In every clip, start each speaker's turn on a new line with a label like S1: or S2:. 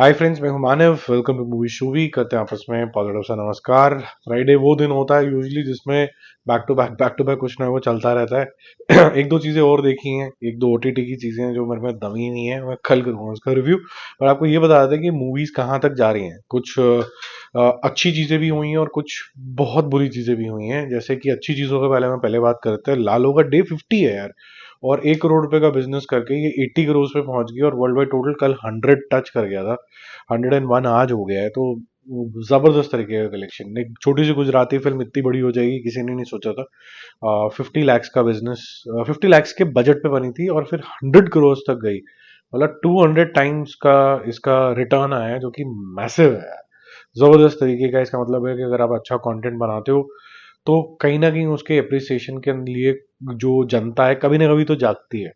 S1: हाय friends, मैं हूं Manav. Welcome to movie shoovy. करते हैं आपस में पॉजिटिव सा नमस्कार। फ्राइडे वो दिन होता है यूजुअली जिसमें बैक टू बैक कुछ ना वो चलता रहता है। एक दो चीजें और देखी हैं, एक दो ओटीटी की चीजें हैं जो मेरे में दम ही नहीं है। मैं कल करूंगा उसका रिव्यू। पर आपको ये बता दें कि मूवीज कहाँ तक जा रही हैं। कुछ अच्छी चीजें भी हुई हैं और कुछ बहुत बुरी चीजें भी हुई हैं। जैसे कि अच्छी चीजों के पहले बात करते हैं। लालो का डे 50 है यार, और 1 करोड़ रुपए का बिजनेस करके ये 80 करोड़ पे पहुंच गया और वर्ल्ड वाइड टोटल कल 100 टच कर गया था। 101 आज हो गया है, तो जबरदस्त तरीके का कलेक्शन। एक छोटी सी गुजराती फिल्म इतनी बड़ी हो जाएगी किसी ने नहीं सोचा था। 50 लाख का बिजनेस, 50 लाख के बजट पे बनी थी और फिर 100 करोड़ तक गई। मतलब 200 टाइम्स का इसका रिटर्न आया है, जो कि मैसिव है। जबरदस्त तरीके का। इसका मतलब है कि अगर आप अच्छा कंटेंट बनाते हो तो कहीं ना कहीं उसके अप्रिसिएशन के लिए जो जनता है कभी ना कभी तो जागती है।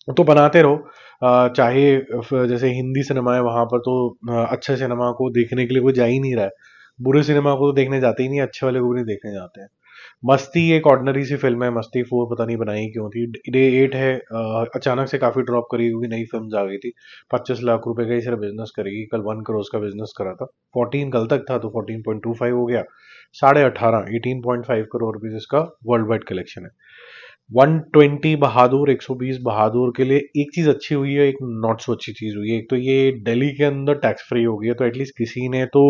S1: तो बनाते रहो। चाहे जैसे हिंदी सिनेमा है, वहां पर तो अच्छे सिनेमा को देखने के लिए कोई जा ही नहीं रहा है। बुरे सिनेमा को तो देखने जाते ही नहीं, अच्छे वाले को भी नहीं देखने जाते हैं। मस्ती एक ऑर्डिनरी सी फिल्म है। मस्ती 4 पता नहीं बनाई क्यों थी। डे 8 है, अचानक से काफी ड्रॉप करी क्योंकि नई फिल्म आ गई थी। 25 लाख रुपए का ही सिर्फ बिजनेस करेगी। कल 1 करोड़ का बिजनेस करा था। 14 कल तक था तो 14.25 हो गया। 18.5 18.5 करोड़ रुपीज इसका वर्ल्ड वाइड कलेक्शन है। 120 बहादुर, 120 बहादुर के लिए एक चीज अच्छी हुई है, एक नॉट सो अच्छी चीज हुई है। एक तो ये दिल्ली के अंदर टैक्स फ्री हो गई है, तो एटलीस्ट किसी ने तो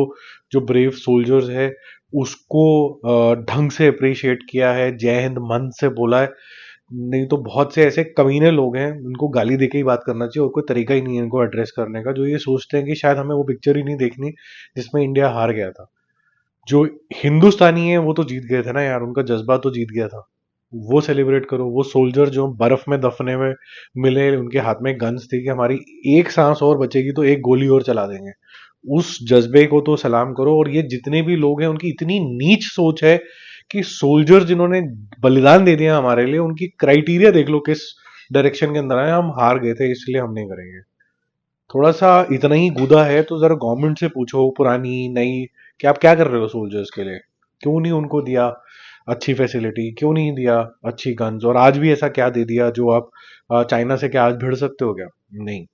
S1: जो ब्रेव सोल्जर्स है उसको ढंग से अप्रिशिएट किया है, जय हिंद मन से बोला है। नहीं तो बहुत से ऐसे कमीने लोग हैं, उनको गाली देके ही बात करना चाहिए और कोई तरीका ही नहीं है इनको एड्रेस करने का, जो ये सोचते हैं कि शायद हमें वो पिक्चर ही नहीं देखनी जिसमें इंडिया हार गया था। जो हिंदुस्तानी है वो तो जीत गए थे ना यार, उनका जज्बा तो जीत गया था। वो सेलिब्रेट करो। वो सोल्जर जो बर्फ में दफने में मिले, उनके हाथ में गन्स थी कि हमारी एक सांस और बचेगी तो एक गोली और चला देंगे। उस जज्बे को तो सलाम करो। और ये जितने भी लोग हैं उनकी इतनी नीच सोच है कि सोल्जर जिन्होंने बलिदान दे दिया हमारे लिए, उनकी क्राइटेरिया देख लो किस डायरेक्शन के अंदर है। हम हार गए थे इसलिए हम नहीं करेंगे। थोड़ा सा इतना ही गुदा है तो जरा गवर्नमेंट से पूछो, पुरानी नई, कि आप क्या कर रहे हो सोल्जर्स के लिए। क्यों नहीं उनको दिया अच्छी फैसिलिटी, क्यों नहीं दिया अच्छी गन्स। और आज भी ऐसा क्या दे दिया जो आप चाइना से क्या आज भिड़ सकते हो क्या? नहीं।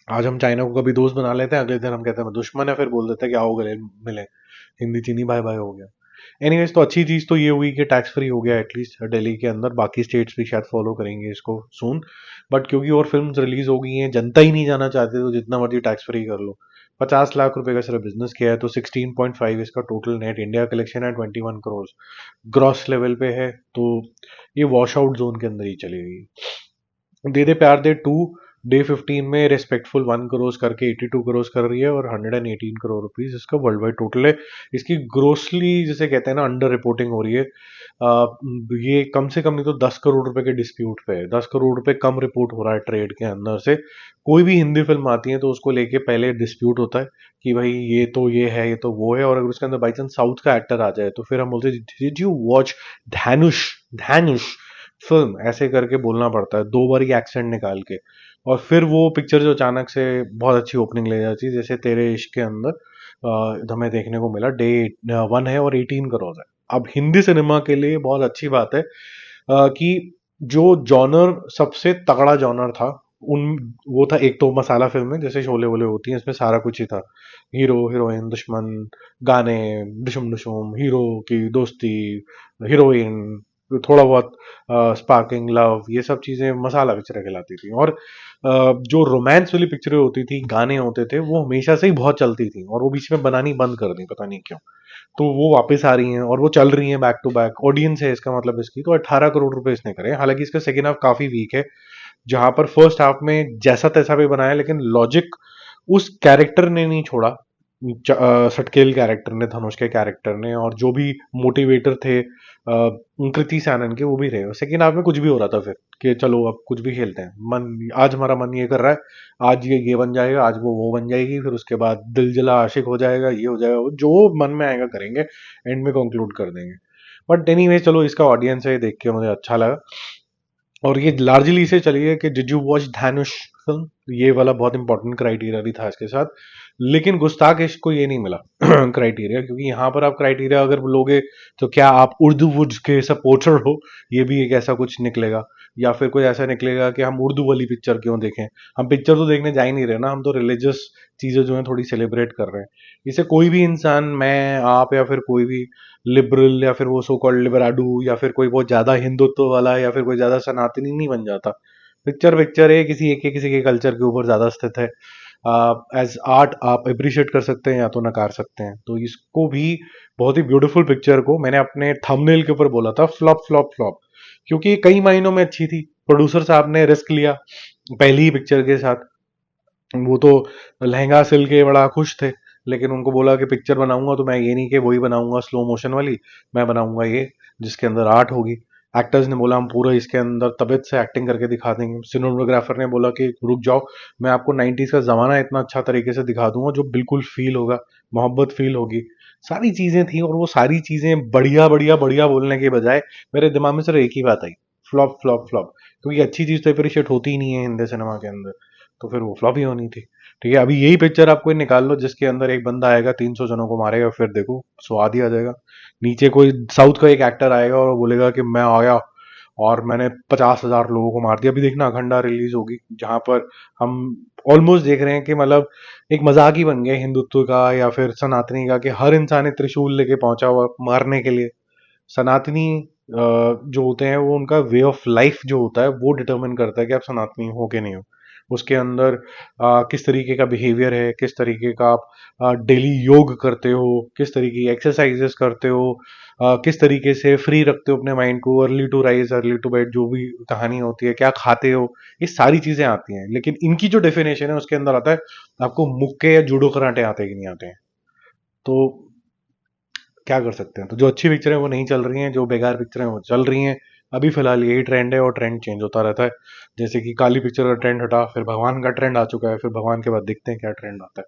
S1: आज हम चाइना को कभी दोस्त बना लेते हैं, अगले दिन हम कहते हैं दुश्मन है, फिर बोल देते हैं कि आओ गले मिले। हिंदी चीनी बाय बाय हो गया। एनीवेज, तो अच्छी चीज तो ये हुई कि टैक्स फ्री हो गया एटलीस्ट दिल्ली के अंदर। बाकी स्टेट्स भी शायद फॉलो करेंगे इसको सून। बट क्योंकि और फिल्म्स रिलीज हो गई हैं, जनता ही नहीं जाना चाहते, तो जितना मर्जी टैक्स फ्री कर लो। 50 लाख रुपए का सिर्फ बिजनेस किया है, तो 16.5 इसका टोटल नेट इंडिया कलेक्शन है। 21 करोड़ ग्रॉस लेवल पे है। तो ये वॉश आउट जोन के अंदर ही चली गई। दे दे प्यार दे 2 डे 15 में रिस्पेक्टफुल 1 करोड़ करके 82 करोड़ कर रही है, और 118 करोड़ रुपीज इसका वर्ल्ड वाइड टोटल है। इसकी ग्रोसली जिसे कहते हैं ना, अंडर रिपोर्टिंग हो रही है। ये कम से कम नहीं तो 10 करोड़ रुपए के डिस्प्यूट पे है। 10 करोड़ रुपए कम रिपोर्ट हो रहा है ट्रेड के अंदर से। कोई भी हिंदी फिल्म आती है तो उसको लेके पहले डिस्प्यूट होता है कि भाई ये तो ये है, ये तो वो है। और अगर उसके अंदर बाई चांस साउथ का एक्टर आ जाए तो फिर हम बोलते हैं, did you watch Dhanush Dhanush film, ऐसे करके बोलना पड़ता है 2 बार एक्सेंट निकाल के। और फिर वो पिक्चर जो अचानक से बहुत अच्छी ओपनिंग ले जाती है, जैसे तेरे इश्क के अंदर हमें देखने को मिला। डे 1 है और 18 करोड़ है। अब हिंदी सिनेमा के लिए बहुत अच्छी बात है कि जो जॉनर सबसे तगड़ा जॉनर था, उन वो था, एक तो मसाला फिल्में जैसे शोले वोले होती हैं, इसमें सारा कुछ ही था। हीरो हीरोइन दुश्मन, गाने, दुशम दुशम, हीरो की दोस्ती, हीरोइन, थोड़ा बहुत स्पार्किंग लव, ये सब चीजें मसाला पिक्चरें कहलाती थी। और जो रोमांस वाली पिक्चरें होती थी, गाने होते थे, वो हमेशा से ही बहुत चलती थी और वो बीच में बनानी बंद कर दी, पता नहीं क्यों। तो वो वापस आ रही हैं और वो चल रही हैं बैक टू बैक। ऑडियंस है इसका मतलब इसकी, तो 18 करोड़ रुपए इसने करे। हालांकि इसका सेकेंड हाफ काफी वीक है, जहां पर फर्स्ट हाफ में जैसा तैसा भी बनाया, लेकिन लॉजिक उस कैरेक्टर ने नहीं छोड़ा। सटकेल कैरेक्टर ने, धनुष के कैरेक्टर ने, और जो भी मोटिवेटर थे कृति सैनन के, वो भी रहे। सेकेंड हाफ में कुछ भी हो रहा था फिर कि चलो अब कुछ भी खेलते हैं, मन आज हमारा मन ये कर रहा है, आज ये बन जाएगा, आज वो बन जाएगी, फिर उसके बाद दिल जला आशिक हो जाएगा, ये हो जाएगा, वो जो मन में आएगा करेंगे, एंड में कंक्लूड कर देंगे। बट एनीवे, चलो इसका ऑडियंस है, देख के मुझे अच्छा लगा। और ये लार्जली इसे चली है कि did you watch Dhanush film, ये वाला बहुत इंपॉर्टेंट क्राइटेरिया भी था इसके साथ। लेकिन गुस्ताख इश्क को ये नहीं मिला क्राइटेरिया, क्योंकि यहाँ पर आप क्राइटेरिया अगर लोगे तो क्या आप उर्दू वुड्स के सपोर्टर हो, ये भी एक ऐसा कुछ निकलेगा। या फिर कोई ऐसा निकलेगा कि हम उर्दू वाली पिक्चर क्यों देखें। हम पिक्चर तो देखने जा ही नहीं रहे ना, हम तो रिलीजियस चीज़ें जो हैं थोड़ी सेलिब्रेट कर रहे हैं। इसे कोई भी इंसान, मैं, आप या फिर कोई भी लिबरल या फिर वो सो कॉल्ड लिबराडू या फिर कोई बहुत ज़्यादा हिंदुत्व वाला या फिर कोई ज़्यादा सनातनी नहीं बन जाता। पिक्चर पिक्चर है, किसी के कल्चर के ऊपर ज़्यादा स्थित है। एज आर्ट आप अप्रिशिएट कर सकते हैं या तो नकार सकते हैं। तो इसको भी, बहुत ही ब्यूटीफुल पिक्चर को मैंने अपने थंबनेल के ऊपर बोला था फ्लॉप फ्लॉप फ्लॉप, क्योंकि कई मायनों में अच्छी थी। प्रोड्यूसर साहब ने रिस्क लिया पहली ही पिक्चर के साथ। वो तो लहंगा सिल के बड़ा खुश थे, लेकिन उनको बोला कि पिक्चर बनाऊंगा तो मैं ये नहीं कि वही बनाऊंगा स्लो मोशन वाली, मैं बनाऊंगा ये जिसके अंदर आर्ट होगी। एक्टर्स ने बोला हम पूरा इसके अंदर तबीयत से एक्टिंग करके दिखा देंगे। सिनेमेटोग्राफर ने बोला कि रुक जाओ, मैं आपको 90s का जमाना इतना अच्छा तरीके से दिखा दूंगा जो बिल्कुल फील होगा, मोहब्बत फील होगी। सारी चीजें थी, और वो सारी चीजें बढ़िया बढ़िया बढ़िया बोलने के बजाय मेरे दिमाग में सिर्फ एक ही बात आई, फ्लॉप फ्लॉप फ्लॉप। क्योंकि अच्छी चीज तो अप्रिशिएट होती ही नहीं है हिंदी सिनेमा के अंदर, तो फिर वो फ्लॉप ही होनी थी। ठीक है, अभी यही पिक्चर आप कोई निकाल लो जिसके अंदर एक बंदा आएगा 300 जनों को मारेगा, फिर देखो स्वाद ही आ जाएगा। नीचे कोई साउथ का एक एक्टर आएगा और बोलेगा कि मैं आया और मैंने 50,000 लोगों को मार दिया। अभी देखना अखंडा रिलीज होगी, जहां पर हम ऑलमोस्ट देख रहे हैं कि मतलब एक मजाक ही बन गया हिंदुत्व का या फिर सनातनी का, कि हर इंसान एक त्रिशूल लेके पहुंचा हुआ मारने के लिए। सनातनी जो होते हैं वो, उनका वे ऑफ लाइफ जो होता है वो डिटरमिन करता है कि आप सनातनी हो कि नहीं हो। उसके अंदर किस तरीके का बिहेवियर है, किस तरीके का आप डेली योग करते हो, किस तरीके की एक्सरसाइजेस करते हो, किस तरीके से फ्री रखते हो अपने माइंड को, early to rise early to bed जो भी कहानी होती है, क्या खाते हो, ये सारी चीजें आती हैं। लेकिन इनकी जो डेफिनेशन है उसके अंदर आता है आपको मुक्के या जूडो कराटे आते हैं कि नहीं आते हैं। तो क्या कर सकते हैं। तो जो अच्छी पिक्चर है वो नहीं चल रही हैं, जो बेकार पिक्चर है वो चल रही हैं। अभी फिलहाल यही ट्रेंड है और ट्रेंड चेंज होता रहता है। जैसे कि काली पिक्चर का ट्रेंड हटा, फिर भगवान का ट्रेंड आ चुका है, फिर भगवान के बाद देखते हैं क्या ट्रेंड आता है।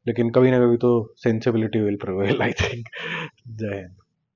S1: लेकिन कभी ना कभी तो sensibility will prevail, I think. जय हिंद।